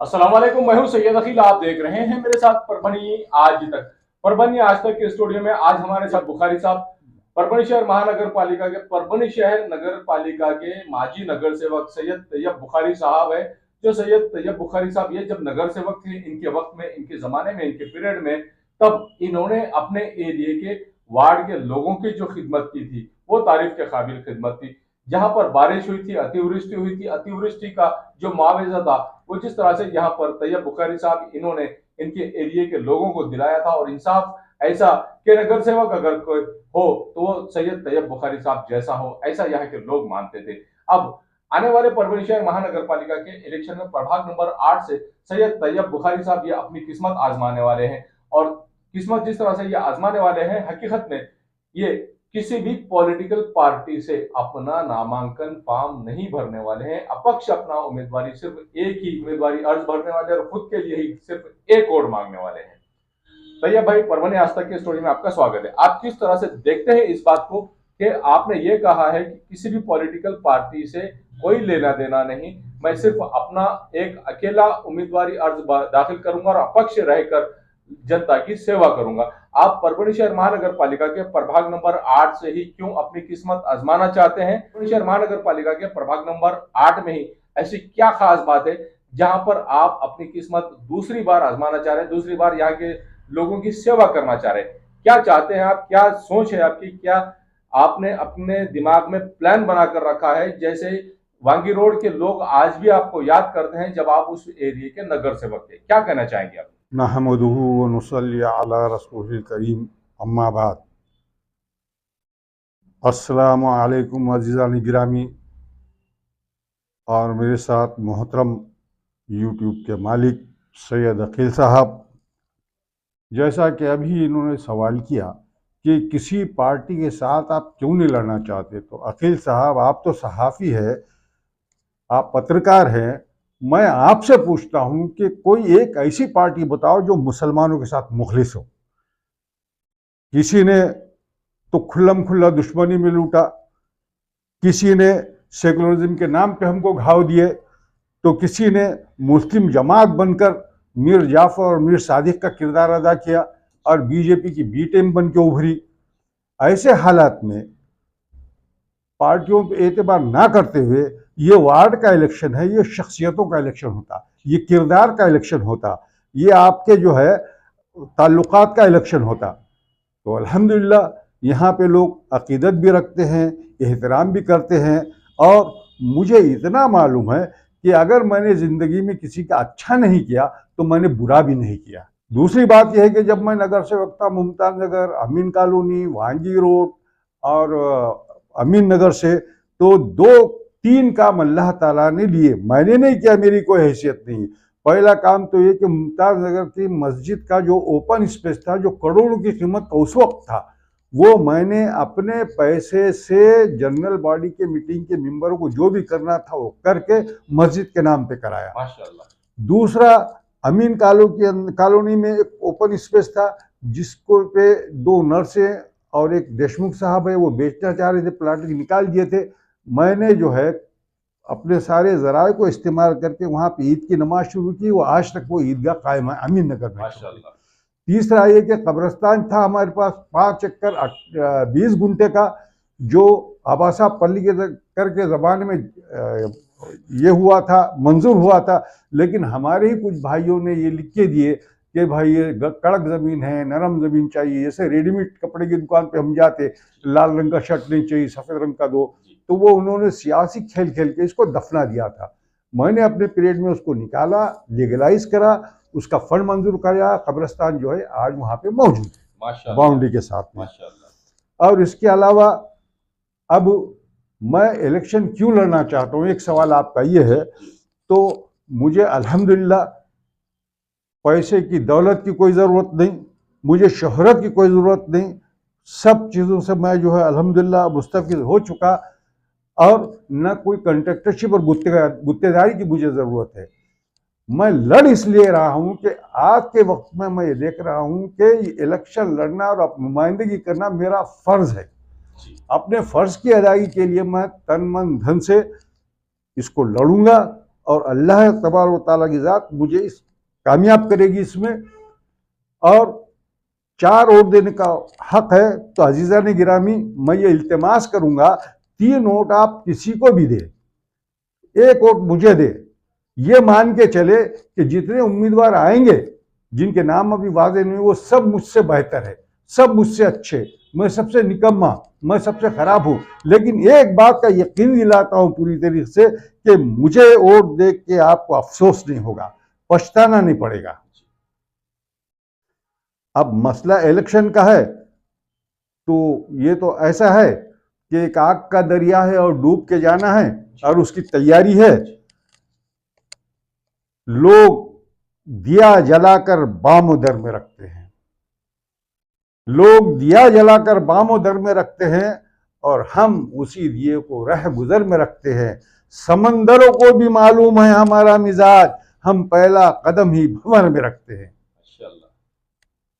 अस्सलाम वालेकुम, मैं हूं सैयद अकील। आप देख रहे हैं मेरे साथ परभनी आज तक। परभनी आज तक के स्टूडियो में आज हमारे साथ बुखारी साहब, परभनी शहर महानगर पालिका के परभनी शहर नगर पालिका के माजी नगर सेवक सैयद तैयब बुखारी साहब है। जो सैयद तैयब बुखारी साहब ये जब नगर सेवक थे, इनके वक्त में, इनके जमाने में, इनके पीरियड में, तब इन्होंने अपने एरिया के वार्ड के लोगों की जो खिदमत की थी वो तारीफ के काबिल खिदमत थी। जहां पर बारिश हुई थी, अतिवृष्टि हुई थी, अतिवृष्टि का जो मुआवजा था वो जिस तरह से यहाँ पर तैयब बुखारी साहब इन्होंने इनके एरिया के लोगों को दिलाया था, और इंसाफ ऐसा कि नगर सेवक अगर कोई हो तो वो सैयद तैयब बुखारी साहब जैसा हो, ऐसा यहाँ के लोग मानते थे। अब आने वाले परभनी शहर महानगर पालिका के इलेक्शन में प्रभाग नंबर 8 से सैयद तैयब बुखारी साहब ये अपनी किस्मत आजमाने वाले हैं। और किस्मत जिस तरह से ये आजमाने वाले हैं, हकीकत में ये किसी भी पॉलिटिकल पार्टी से अपना नामांकन फॉर्म नहीं भरने वाले हैं। अपक्ष अपना उम्मीदवारी सिर्फ एक ही उम्मीदवारी अर्ज भरने वाले और खुद के लिए ही सिर्फ एक वोट मांगने वाले हैं। भैया भाई, परभनी आज तक के स्टोरी में आपका स्वागत है। आप किस तरह से देखते हैं इस बात को कि आपने ये कहा है कि किसी भी पॉलिटिकल पार्टी से कोई लेना देना नहीं, मैं सिर्फ अपना एक अकेला उम्मीदवारी अर्ज दाखिल करूंगा और अपक्ष रहकर जनता की सेवा करूंगा। आप परभनी शहर महानगर पालिका के प्रभाग नंबर 8 से ही क्यों अपनी किस्मत आजमाना चाहते हैं? परभनी शहर महानगर पालिका के प्रभाग नंबर 8 में ही ऐसी क्या खास बात है जहां पर आप अपनी किस्मत दूसरी बार आजमाना चाह रहे हैं, दूसरी बार यहाँ के लोगों की सेवा करना चाह रहे हैं? क्या चाहते हैं आप, क्या सोच है आपकी, क्या आपने अपने दिमाग में प्लान बनाकर रखा है? जैसे वांगी रोड के लोग आज भी आपको याद करते हैं जब आप उस एरिया के नगर सेवक थे। क्या कहना चाहेंगे आप? नहमदुहु व नुसल्ली अला रसूलिल करीम, अम्मा बाद। अस्सलामु अलैकुम अज़ीज़ान गिरामी और मेरे साथ मोहतरम यूट्यूब के मालिक सैयद अकील साहब। जैसा कि अभी इन्होंने सवाल किया कि किसी पार्टी के साथ आप क्यों नहीं लड़ना चाहते, तो अकील साहब आप तो सहाफ़ी है, आप पत्रकार हैं। मैं आपसे पूछता हूं कि कोई एक ऐसी पार्टी बताओ जो मुसलमानों के साथ मुखलिस हो। किसी ने तो खुल्लम खुल्ला दुश्मनी में लूटा, किसी ने सेकुलरिज्म के नाम पे हमको घाव दिए, तो किसी ने मुस्लिम जमात बनकर मीर जाफर और मीर सादिक का किरदार अदा किया और बीजेपी की बी टीम बन के उभरी। ऐसे हालात में पार्टियों पे एतबार ना करते हुए ये वार्ड का इलेक्शन है, ये शख्सियतों का इलेक्शन होता, ये किरदार का इलेक्शन होता, ये आपके जो है ताल्लुकात का इलेक्शन होता। तो अल्हम्दुलिल्लाह यहाँ पे लोग अकीदत भी रखते हैं, एहतराम भी करते हैं। और मुझे इतना मालूम है कि अगर मैंने ज़िंदगी में किसी का अच्छा नहीं किया तो मैंने बुरा भी नहीं किया। दूसरी बात यह है कि जब मैं नगर सेवक था, मुमताज़ नगर, अमीन कॉलोनी, वांगी रोड और अमीन नगर से, तो 2-3 काम अल्लाह ताला ने लिए, मैंने नहीं किया, मेरी कोई हैसियत नहीं। पहला काम तो ये कि मुमताज़ नगर की मस्जिद का जो ओपन स्पेस था, जो करोड़ों की कीमत का उस वक्त था, वो मैंने अपने पैसे से जनरल बॉडी के मीटिंग के मेंबरों को जो भी करना था वो करके मस्जिद के नाम पे कराया। माशाल्लाह। दूसरा, अमीन कॉलोनी में एक ओपन स्पेस था जिसको पे 2 नर्सें और एक देशमुख साहब है, वो बेचना चाह रहे थे, प्लाट निकाल दिए थे। मैंने जो है अपने सारे ज़राए को इस्तेमाल करके वहाँ पे ईद की नमाज शुरू की, वो आज तक वो ईदगाह कायम है अमीन नगर में। माशाल्लाह। तीसरा ये कि कब्रस्तान था हमारे पास 5 एकड़ 20 गुंठे का, जो आबासा पल्ली के करके ज़बान में ये हुआ था, मंजूर हुआ था। लेकिन हमारे ही कुछ भाइयों ने ये लिख के दिए कि भाई ये कड़क ज़मीन है, नरम ज़मीन चाहिए। जैसे रेडीमेड कपड़े की दुकान पे हम जाते, लाल रंग का शर्ट नहीं चाहिए, सफ़ेद रंग का दो, तो वो उन्होंने सियासी खेल खेल के इसको दफना दिया था। मैंने अपने पीरियड में उसको निकाला, लीगलाइज करा, उसका फंड मंजूर कराया, कब्रिस्तान जो है आज वहाँ पे मौजूद है बाउंड्री के साथ में। और इसके अलावा अब मैं इलेक्शन क्यों लड़ना चाहता हूँ, एक सवाल आपका ये है। तो मुझे अल्हम्दुलिल्लाह पैसे की, दौलत की कोई ज़रूरत नहीं, मुझे शोहरत की कोई ज़रूरत नहीं। सब चीज़ों से मैं जो है अल्हम्दुलिल्लाह मुस्तफ़िज़ हो चुका, और न कोई कॉन्ट्रैक्टरशिप और गुत्तेदारी की मुझे ज़रूरत है। मैं लड़ इसलिए रहा हूं कि आज के वक्त में मैं ये देख रहा हूं कि इलेक्शन लड़ना और नुमाइंदगी करना मेरा फ़र्ज़ है। अपने फ़र्ज़ की अदायगी के लिए मैं तन मन धन से इसको लड़ूंगा और अल्लाह तबारक व तआला की ज़ात मुझे इस कामयाब करेगी इसमें। और 4 वोट देने का हक है तो अजीज़ान गिरामी, मैं ये इल्तिमास करूंगा 3 वोट आप किसी को भी दे, 1 वोट मुझे दे, ये मान के चले कि जितने उम्मीदवार आएंगे जिनके नाम अभी वाजे नहीं, वो सब मुझसे बेहतर है, सब मुझसे अच्छे, मैं सबसे निकम्मा, मैं सबसे खराब हूं। लेकिन एक बात का यकीन दिलाता हूं पूरी तरीके से कि मुझे वोट देख के आपको अफसोस नहीं होगा, पछताना नहीं पड़ेगा। अब मसला इलेक्शन का है तो ये तो ऐसा है कि एक आग का दरिया है और डूब के जाना है और उसकी तैयारी है। लोग दिया जलाकर बामो दर में रखते हैं, लोग दिया जलाकर बामो दर में रखते हैं और हम उसी दिए को रह गुजर में रखते हैं। समंदरों को भी मालूम है हमारा मिजाज, हम पहला कदम ही भंवर में रखते हैं।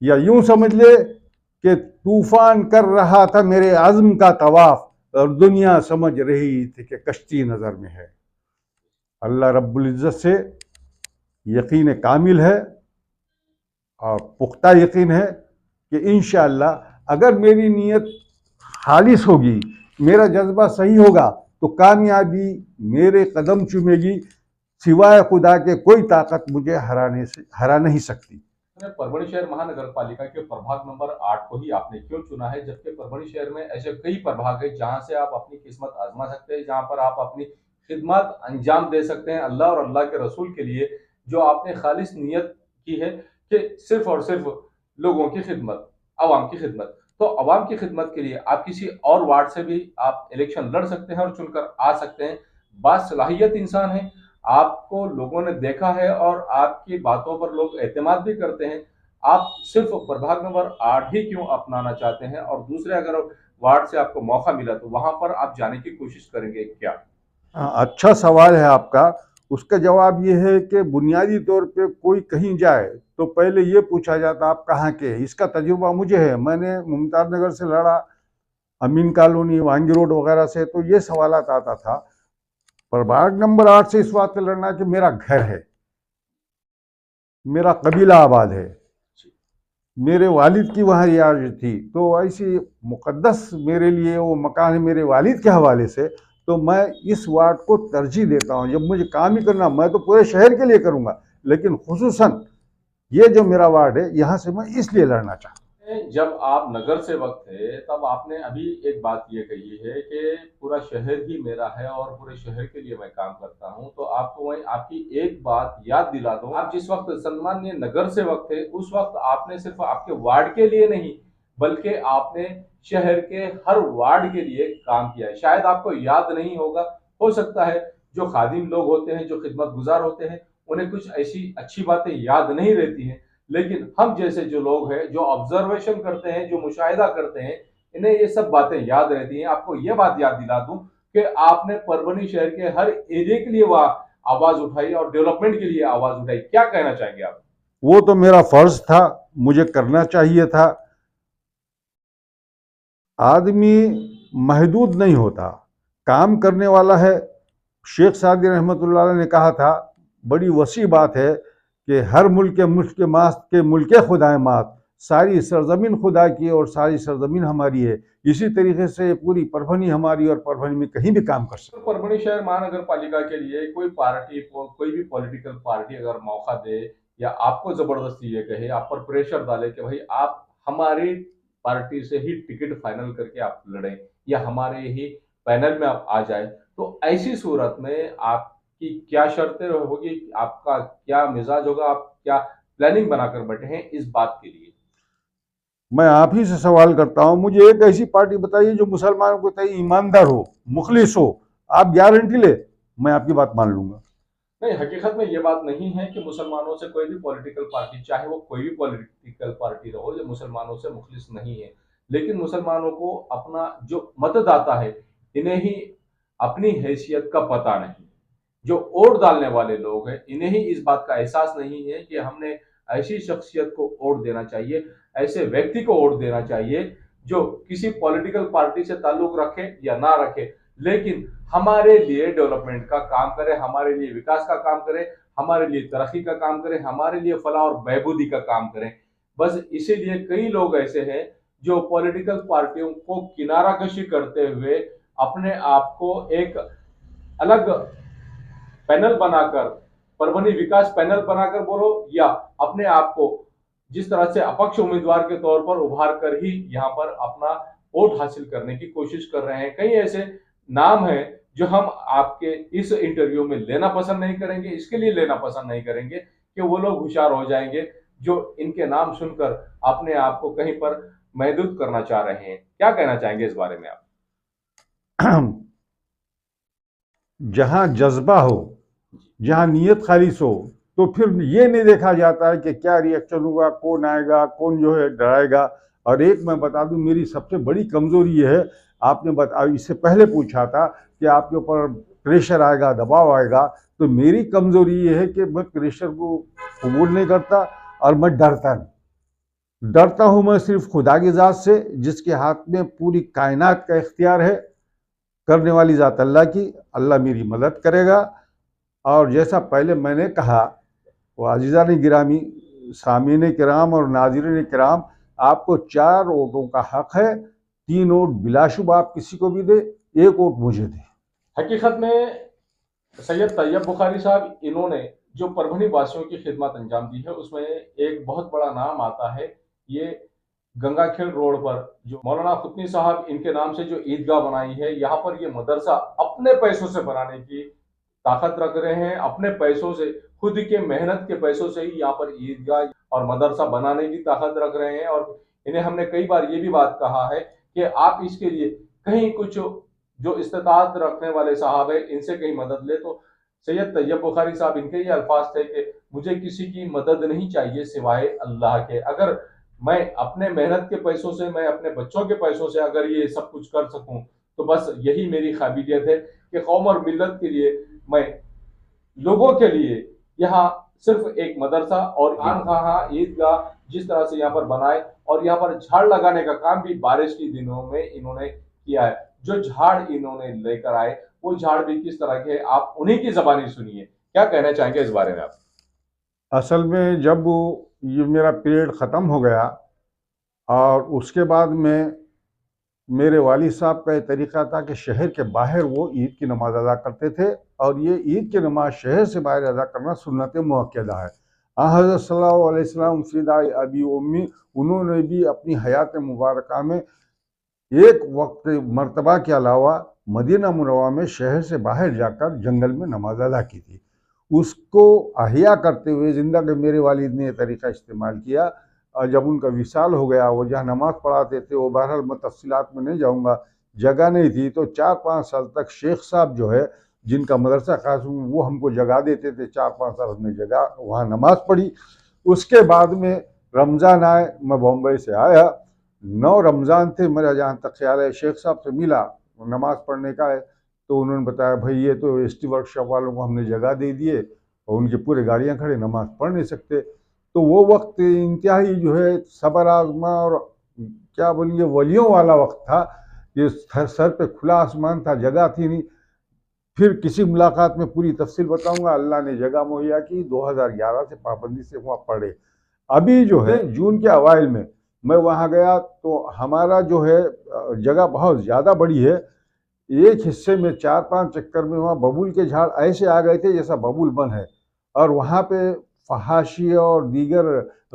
या यूं समझ ले कि तूफान कर रहा था मेरे अज़्म का तवाफ और दुनिया समझ रही थी कि कश्ती नजर में है। अल्लाह रब्बुल इज़्ज़त से यकीन कामिल है और पुख्ता यकीन है कि इंशाअल्लाह अगर मेरी नीयत खालिस होगी, मेरा जज्बा सही होगा तो कामयाबी मेरे कदम चूमेगी, सिवाय खुदा के कोई ताकत मुझे हरा नहीं सकती। परभणी शहर महानगर पालिका के प्रभाग नंबर 8 को ही आपने क्यों चुना है, जबकि परभणी शहर में ऐसे कई प्रभाग है जहां से आप अपनी किस्मत आजमा सकते हैं, जहां पर आप अपनी खिदमत अंजाम दे सकते हैं अल्लाह और अल्लाह के रसूल के लिए, जो आपने खालिस नियत की है कि सिर्फ और सिर्फ लोगों की खिदमत, आवाम की खिदमत। तो आवाम की खिदमत के लिए आप किसी और वार्ड से भी आप इलेक्शन लड़ सकते हैं और चुनकर आ सकते हैं। बासलाहियत इंसान है, आपको लोगों ने देखा है और आपकी बातों पर लोग एतमाद भी करते हैं। आप सिर्फ प्रभाग नंबर 8 ही क्यों अपनाना चाहते हैं, और दूसरे अगर वार्ड से आपको मौका मिला तो वहां पर आप जाने की कोशिश करेंगे क्या? अच्छा सवाल है आपका। उसका जवाब ये है कि बुनियादी तौर पे कोई कहीं जाए तो पहले ये पूछा जाता आप कहाँ के। इसका तजुर्बा मुझे है, मैंने मुमताज नगर से लड़ा, अमीन कॉलोनी, वांगी रोड वगैरह से, तो ये सवालात आता था। प्रभाग नंबर 8 से इस बात पे लड़ना कि मेरा घर है, मेरा कबीला आबाद है, मेरे वालिद की वहाँ रियाज थी, तो ऐसी मुकद्दस मेरे लिए वो मकान है मेरे वालिद के हवाले से, तो मैं इस वार्ड को तरजीह देता हूँ। जब मुझे काम ही करना, मैं तो पूरे शहर के लिए करूँगा, लेकिन खुसूसन ये जो मेरा वार्ड है यहाँ से मैं इसलिए लड़ना चाहता हूँ। जब आप नगर सेवक थे तब आपने अभी एक बात ये कही है कि पूरा शहर ही मेरा है और पूरे शहर के लिए मैं काम करता हूं, तो आपको वही आपकी एक बात याद दिला दूं। आप जिस वक्त सम्मानीय नगर सेवक थे उस वक्त आपने सिर्फ आपके वार्ड के लिए नहीं बल्कि आपने शहर के हर वार्ड के लिए काम किया है। शायद आपको याद नहीं होगा, हो सकता है जो खादिम लोग होते हैं, जो खिदमत गुजार होते हैं, उन्हें कुछ ऐसी अच्छी बातें याद नहीं रहती हैं, लेकिन हम जैसे जो लोग हैं, जो ऑब्जर्वेशन करते हैं, जो मुशाहिदा करते हैं, इन्हें ये सब बातें याद रहती हैं। आपको ये बात याद दिला दूं कि आपने परभणी शहर के हर एरिया के लिए वह आवाज उठाई और डेवलपमेंट के लिए आवाज उठाई। क्या कहना चाहेंगे आप? वो तो मेरा फर्ज था, मुझे करना चाहिए था। आदमी महदूद नहीं होता, काम करने वाला है। शेख सादी रहमतुल्लाह अलैह ने कहा था, बड़ी वसी बात है कि हर मुल्क के मास्त के मुल्क खुदा मात, सारी सरजमीन खुदा की और सारी सरजमीन हमारी है। इसी तरीके से पूरी परभणी हमारी और परभणी में कहीं भी काम कर सकते। परभणी शहर महानगर पालिका के लिए कोई पार्टी, कोई भी पॉलिटिकल पार्टी अगर मौका दे या आपको जबरदस्ती ये कहे, आप पर प्रेशर डाले कि भाई आप हमारी पार्टी से ही टिकट फाइनल करके आप लड़ें या हमारे ही पैनल में आप आ जाए, तो ऐसी सूरत में आपकी क्या शर्तें होगी, आपका क्या मिजाज होगा, आप क्या प्लानिंग बनाकर बैठे हैं इस बात के लिए? मैं आप ही से सवाल करता हूं, मुझे एक ऐसी पार्टी बताइए जो मुसलमानों के तय ईमानदार हो, मुखलिस हो। आप गारंटी ले, मैं आपकी बात मान लूंगा। नहीं, हकीकत में ये बात नहीं है कि मुसलमानों से कोई भी पॉलिटिकल पार्टी, चाहे वो कोई भी पॉलिटिकल पार्टी रहो, ये मुसलमानों से मुखलिस नहीं है। लेकिन मुसलमानों को अपना जो मतदाता है, इन्हें ही अपनी हैसियत का पता नहीं। जो वोट डालने वाले लोग हैं, इन्हें ही इस बात का एहसास नहीं है कि हमने ऐसी शख्सियत को वोट देना चाहिए, ऐसे व्यक्ति को वोट देना चाहिए जो किसी पॉलिटिकल पार्टी से ताल्लुक रखे या ना रखे, लेकिन हमारे लिए डेवलपमेंट का काम करे, हमारे लिए विकास का काम करे, हमारे लिए तरक्की का काम करे, हमारे लिए फलाह और बहबूदी का काम करें। बस इसीलिए कई लोग ऐसे हैं जो पॉलिटिकल पार्टियों को किनारा कशी करते हुए अपने आप को एक अलग पैनल बनाकर, परभनी विकास पैनल बनाकर बोलो, या अपने आप को जिस तरह से अपक्ष उम्मीदवार के तौर पर उभार कर ही यहाँ पर अपना वोट हासिल करने की कोशिश कर रहे हैं। कई ऐसे नाम हैं जो हम आपके इस इंटरव्यू में लेना पसंद नहीं करेंगे, इसके लिए लेना पसंद नहीं करेंगे कि वो लोग होशियार हो जाएंगे जो इनके नाम सुनकर अपने आप को कहीं पर महदूद करना चाह रहे हैं। क्या कहना चाहेंगे इस बारे में आप? जहां जज्बा हो, जहां नीयत खालिस हो, तो फिर ये नहीं देखा जाता है कि क्या रिएक्शन होगा, कौन आएगा, कौन जो है डराएगा। और एक मैं बता दूं, मेरी सबसे बड़ी कमजोरी ये है, आपने बता इससे पहले पूछा था कि आपके ऊपर प्रेशर आएगा, दबाव आएगा, तो मेरी कमजोरी ये है कि मैं प्रेशर को कबूल नहीं करता और मैं डरता नहीं। डरता हूं मैं सिर्फ खुदा की ज़ात से, जिसके हाथ में पूरी कायनात का इख्तियार है, करने वाली ज़ात अल्लाह की। अल्लाह मेरी मदद करेगा। और जैसा पहले मैंने कहा, वो अजीज़ान गिरामी, सामीन किराम और नाज़रीन किराम, आपको 4 वोटों का हक है। 3 वोट बिलाशुबा आप किसी को भी दे, 1 वोट मुझे दे। हकीकत में सैयद तैयब बुखारी साहब, इन्होंने जो परभनी वासियों की खिदमत अंजाम दी है उसमें एक बहुत बड़ा नाम आता है। ये गंगाखेड़ रोड पर जो मौलाना खुतनी साहब इनके नाम से जो ईदगाह बनाई है, यहाँ पर ये मदरसा अपने पैसों से बनाने की ताकत रख रहे हैं। अपने पैसों से, खुद के मेहनत के पैसों से ही यहाँ पर ईदगाह और मदरसा बनाने की ताकत रख रहे हैं। और इन्हें हमने कई बार ये भी बात कहा है कि आप इसके लिए कहीं कुछ जो इस्तेताअत रखने वाले साहब है इनसे कहीं मदद ले। तो सैयद तैयब बुखारी साहब, इनके ये अल्फाज थे कि मुझे किसी की मदद नहीं चाहिए सिवाय अल्लाह के। अगर मैं अपने मेहनत के पैसों से, मैं अपने बच्चों के पैसों से अगर ये सब कुछ कर सकूं तो बस यही मेरी काबिलियत है कि कौम और मिल्लत के लिए, मैं लोगों के लिए यहाँ सिर्फ एक मदरसा और खानखाना, ईदगाह जिस तरह से यहाँ पर बनाए, और यहाँ पर झाड़ लगाने का काम भी बारिश के दिनों में इन्होंने किया है। जो झाड़ इन्होंने लेकर आए वो झाड़ भी किस तरह के, आप उन्हीं की जबानी सुनिए। क्या कहना चाहेंगे इस बारे में आप? असल में जब ये मेरा पीरियड ख़त्म हो गया और उसके बाद में मेरे वालिद साहब का ये तरीक़ा था कि शहर के बाहर वो ईद की नमाज़ अदा करते थे, और ये ईद की नमाज़ शहर से बाहर अदा करना सुन्नत मुअक्कदा है। हज़रत सल्लल्लाहु अलैहि वसल्लम फ़िदाए अबी उम्मी, उन्होंने भी अपनी हयात मुबारका में एक वक्त मर्तबा के अलावा मदीना मुनव्वरा में शहर से बाहर जाकर जंगल में नमाज अदा की थी। उसको अहिया करते हुए ज़िंदगी मेरे वालिद ने यह तरीक़ा इस्तेमाल किया। और जब उनका विसाल हो गया, वो जहाँ नमाज़ पढ़ाते थे, वो बहरहाल मैं तफ़सीलात में नहीं जाऊँगा, जगह नहीं थी, तो 4-5 साल तक शेख साहब जो है, जिनका मदरसा खास, वो हमको जगह देते थे। 4-5 साल हमने जगह वहाँ नमाज़ पढ़ी। उसके बाद में रमज़ान आए, मैं बॉम्बे से आया, 9 रमज़ान थे मेरा जहाँ तक ख्याल है। शेख साहब से मिला, नमाज़ पढ़ने का है, तो उन्होंने बताया भाई ये तो एसटी वर्कशॉप वालों को हमने जगह दे दिए और उनकी पूरी गाड़ियाँ खड़े, नमाज़ पढ़ नहीं सकते। तो वो वक्त इंतहाई जो है सबर आज़मा और क्या बोलिए वलियों वाला वक्त था। ये सर पे खुला आसमान था, जगह थी नहीं। फिर किसी मुलाकात में पूरी तफसील बताऊंगा। अल्लाह ने जगह मुहैया की, 2011 से पाबंदी से वहाँ पढ़े। अभी जो है जून के अवाइल में मैं वहाँ गया, तो हमारा जो है जगह बहुत ज़्यादा बड़ी है। एक हिस्से में 4-5 चक्कर में वहाँ बबूल के झाड़ ऐसे आ गए थे जैसा बबूल बन है, और वहाँ पे फहाशी और दीगर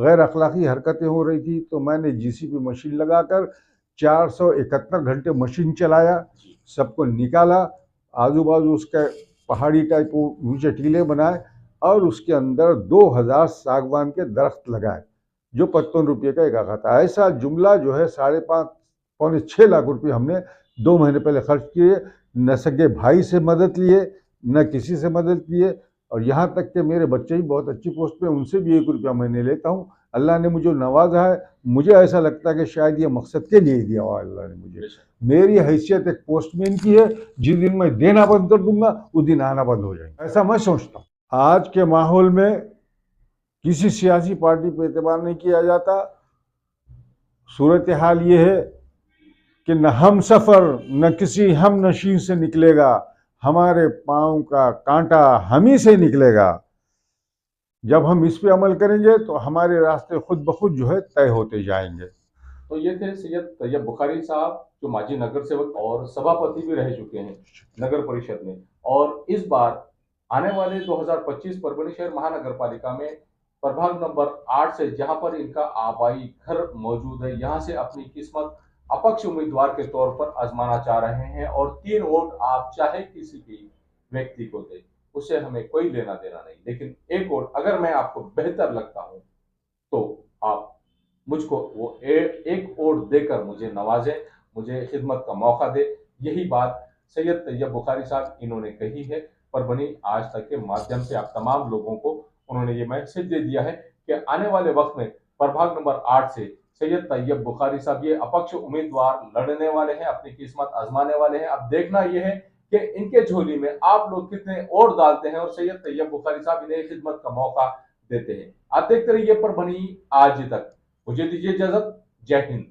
गैर अखलाकी हरकतें हो रही थी। तो मैंने जीसीबी मशीन लगाकर 471 घंटे मशीन चलाया, सबको निकाला, आजू बाजू उसका पहाड़ी टाइप ऊंचे टीले बनाए और उसके अंदर 2000 सागवान के दरख्त लगाए, जो 55 रुपये का एक आका था। ऐसा जुमला जो है 5.5 पौने 6 लाख रुपये हमने 2 महीने पहले खर्च किए। न सगे भाई से मदद लिए, न किसी से मदद लिए, और यहाँ तक कि मेरे बच्चे ही बहुत अच्छी पोस्ट पे, उनसे भी 1 रुपया महीने लेता हूँ। अल्लाह ने मुझे नवाजा है। मुझे ऐसा लगता है कि शायद ये मकसद के लिए दिया हुआ अल्लाह ने मुझे। मेरी हैसियत एक पोस्टमैन की है, जिस दिन मैं देना बंद कर दूंगा उस दिन आना बंद हो जाएगा, ऐसा मैं सोचता हूँ। आज के माहौल में किसी सियासी पार्टी पर एतबार नहीं किया जाता। सूरत हाल ये है कि न हम सफ़र न किसी हम नशीं से निकलेगा, हमारे पांव का कांटा हम ही से निकलेगा। जब हम इस पे अमल करेंगे तो हमारे रास्ते खुद ब खुद जो है तय होते जाएंगे। तो ये थे सैयद तैयब बुखारी साहब, जो माजी नगर सेवक और सभापति भी रह चुके हैं नगर परिषद में, और इस बार आने वाले 2025 परभणी शहर महानगर पालिका में प्रभाग नंबर 8 से, जहां पर इनका आबाई घर मौजूद है, यहां से अपनी किस्मत अपक्ष उम्मीदवार के तौर पर आजमाना चाह रहे हैं। और 3 वोट आप चाहे किसी भी व्यक्ति को दे, उससे हमें कोई लेना देना नहीं, लेकिन एक वोट अगर मैं आपको बेहतर लगता हूं तो आप मुझको वो एक वोट देकर मुझे नवाजें, मुझे खिदमत का मौका दे। यही बात सैयद तैयब बुखारी साहब इन्होंने कही है। परभणी आज तक के माध्यम से आप तमाम लोगों को उन्होंने ये मैसेज दे दिया है कि आने वाले वक्त में प्रभाग नंबर 8 से सैयद तैयब बुखारी साहब ये अपक्ष उम्मीदवार लड़ने वाले हैं, अपनी किस्मत आजमाने वाले हैं। अब देखना यह है कि इनके झोली में आप लोग कितने वोट डालते हैं और सैयद तैयब बुखारी साहब इन्हें खिदमत का मौका देते हैं। आप देखते रहिए परभणी आज तक। मुझे दीजिए इजाजत। जय हिंद।